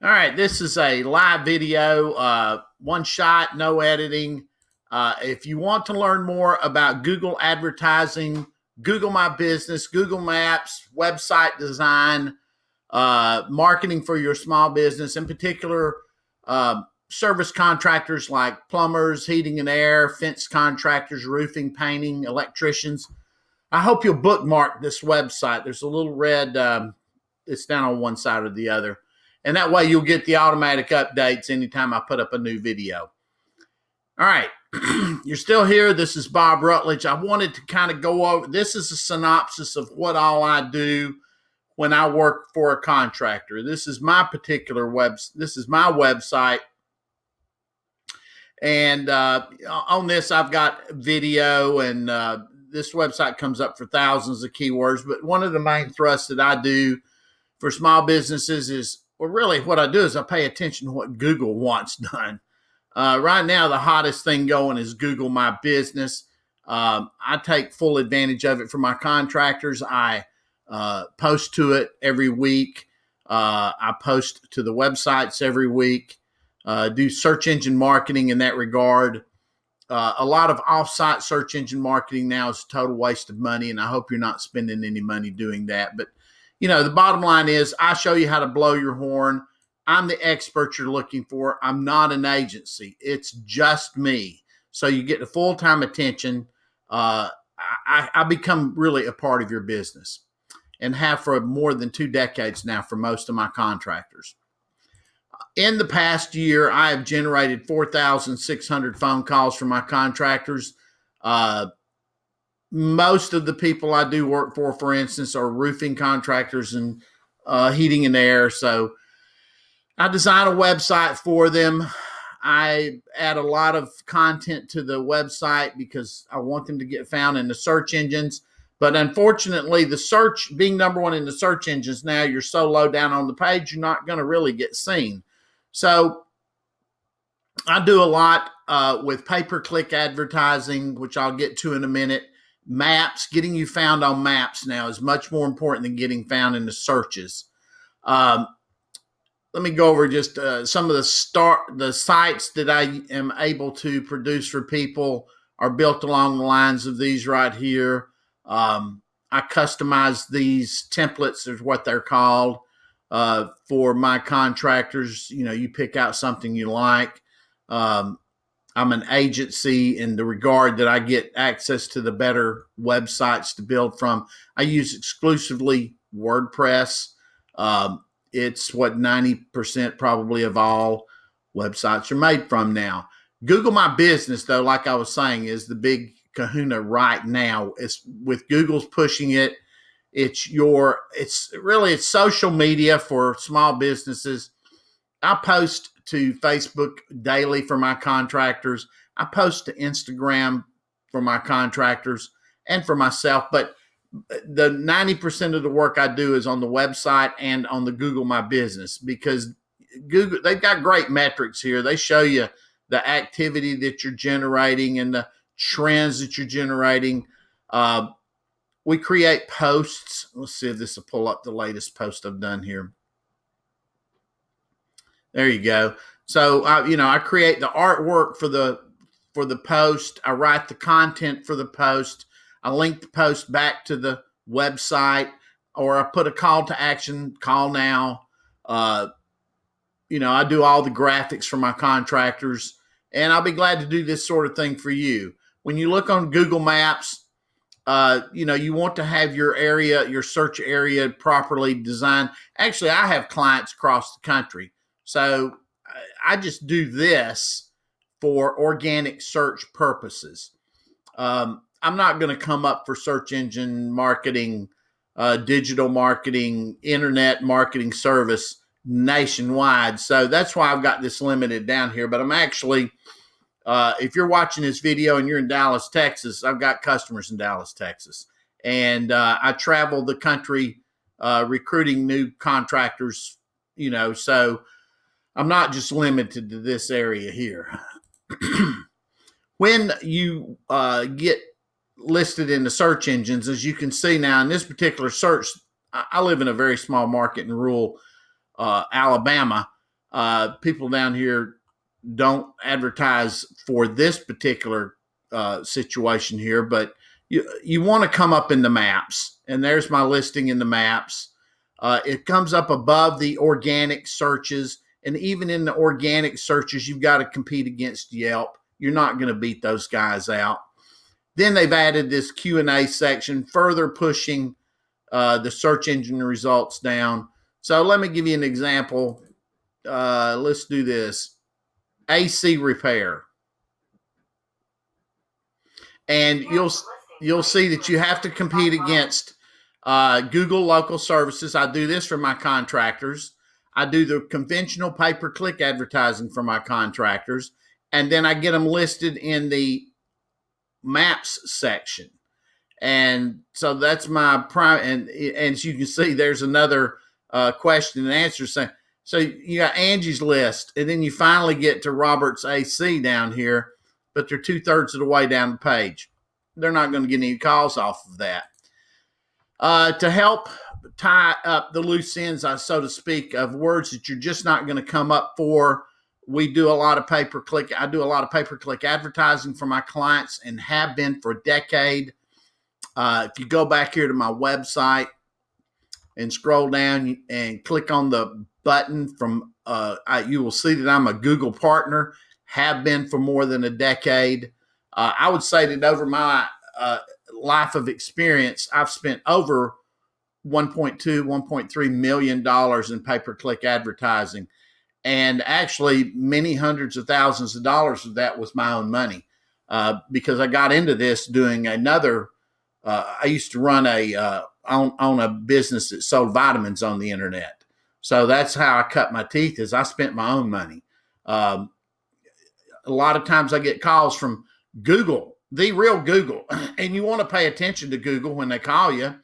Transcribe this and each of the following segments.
All right, this is a live video, one shot, no editing. If you want to learn more about Google advertising, Google My Business, Google Maps, website design, marketing for your small business, in particular, service contractors like plumbers, heating and air, fence contractors, roofing, painting, electricians. I hope you'll bookmark this website. There's a little red, it's down on one side or the other. And that way you'll get the automatic updates anytime I put up a new video. All right, you're still here. This is Bob Rutledge. I wanted to kind of go over, this is a synopsis of what all I do when I work for a contractor. This is my particular this is my website. And on this, I've got video, and this website comes up for thousands of keywords. But one of the main thrusts that I do for small businesses is, well, really what I do is I pay attention to what Google wants done. Right now, the hottest thing going is Google My Business. I take full advantage of it for my contractors. I post to it every week. I post to the websites every week. Do search engine marketing in that regard. A lot of off-site search engine marketing now is a total waste of money, and I hope you're not spending any money doing that. But you know, the bottom line is I show you how to blow your horn. I'm the expert you're looking for. I'm not an agency. It's just me. So you get the full-time attention. I become really a part of your business and have for more than 2 decades now for most of my contractors. In the past year, I have generated 4,600 phone calls from my contractors. Most of the people I do work for instance, are roofing contractors and heating and air. So I design a website for them. I add a lot of content to the website because I want them to get found in the search engines. But unfortunately, the search, being number one in the search engines now, you're so low down on the page, you're not going to really get seen. So I do a lot with pay-per-click advertising, which I'll get to in a minute. Maps, getting you found on maps now is much more important than getting found in the searches. Let me go over just some of the sites that I am able to produce for people are built along the lines of these right here. I customize these templates, is what they're called, for my contractors. You know, you pick out something you like. I'm an agency in the regard that I get access to the better websites to build from. I use exclusively WordPress. It's what 90% probably of all websites are made from now. Google My Business, though, like I was saying, is the big kahuna right now. It's with Google's pushing it. It's social media for small businesses. I post to Facebook daily for my contractors. I post to Instagram for my contractors and for myself. But the 90% of the work I do is on the website and on the Google My Business, because Google, they've got great metrics here. They show you the activity that you're generating and the trends that you're generating. We create posts. Let's see if this will pull up the latest post I've done here. There you go. So I create the artwork for the post. I write the content for the post. I link the post back to the website, or I put a call to action, call now. I do all the graphics for my contractors, and I'll be glad to do this sort of thing for you. When you look on Google Maps, you want to have your area, your search area properly designed. Actually, I have clients across the country. So I just do this for organic search purposes. I'm not going to come up for search engine marketing, digital marketing, internet marketing service nationwide. So that's why I've got this limited down here. But I'm actually, if you're watching this video and you're in Dallas, Texas, I've got customers in Dallas, Texas. And I travel the country recruiting new contractors, so I'm not just limited to this area here. When you get listed in the search engines, as you can see now in this particular search, I live in a very small market in rural Alabama. People down here don't advertise for this particular situation here, but you want to come up in the maps, and there's my listing in the maps. It comes up above the organic searches, and even in the organic searches, you've got to compete against Yelp. You're not going to beat those guys out. Then they've added this Q&A section, further pushing the search engine results down. So let me give you an example. Let's do this. AC repair. And you'll see that you have to compete against Google local services. I do this for my contractors. I do the conventional pay-per-click advertising for my contractors, and then I get them listed in the maps section. And so that's my prime. And as you can see, there's another question and answer saying, so you got Angie's list, and then you finally get to Robert's AC down here, but they're 2/3 of the way down the page. They're not going to get any calls off of that. To help tie up the loose ends, so to speak, of words that you're just not going to come up for, we do a lot of pay-per-click. I do a lot of pay-per-click advertising for my clients and have been for a decade. If you go back here to my website and scroll down and click on the button from, you will see that I'm a Google partner, have been for more than a decade. I would say that over my life of experience, I've spent over $1.3 million in pay-per-click advertising. And actually, many hundreds of thousands of dollars of that was my own money, because I got into this doing another. I used to run on a business that sold vitamins on the internet. So that's how I cut my teeth, is I spent my own money. A lot of times I get calls from Google, the real Google, and you want to pay attention to Google when they call you.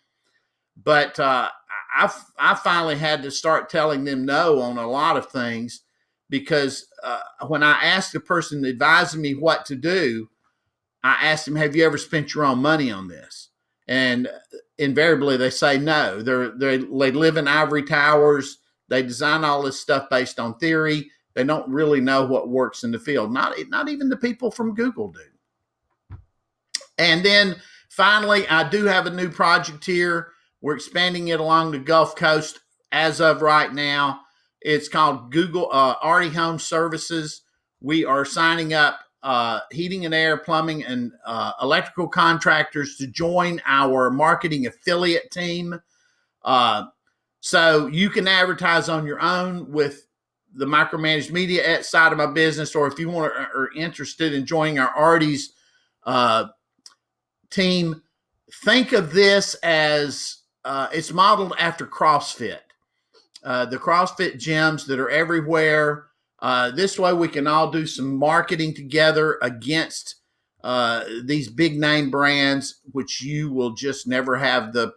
But I finally had to start telling them no on a lot of things, because when I asked the person advising me what to do, I asked them, have you ever spent your own money on this? And invariably they say no. They live in ivory towers. They design all this stuff based on theory. They don't really know what works in the field. Not even the people from Google do. And then finally, I do have a new project here. We're expanding it along the Gulf Coast as of right now. It's called Google Artie Home Services. We are signing up heating and air, plumbing, and electrical contractors to join our marketing affiliate team. So you can advertise on your own with the micromanaged media side of my business, or if you are interested in joining our Artie's team, think of this as it's modeled after CrossFit. The CrossFit gyms that are everywhere. This way we can all do some marketing together against these big name brands, which you will just never have the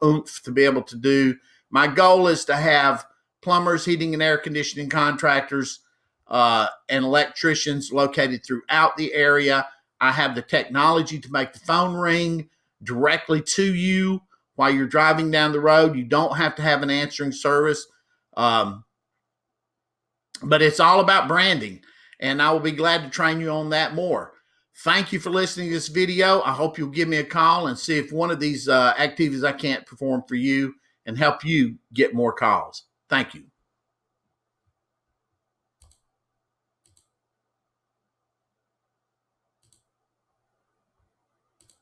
oomph to be able to do. My goal is to have plumbers, heating and air conditioning contractors, and electricians located throughout the area. I have the technology to make the phone ring directly to you while you're driving down the road. You don't have to have an answering service. But it's all about branding, and I will be glad to train you on that more. Thank you for listening to this video. I hope you'll give me a call and see if one of these activities I can't perform for you and help you get more calls. Thank you.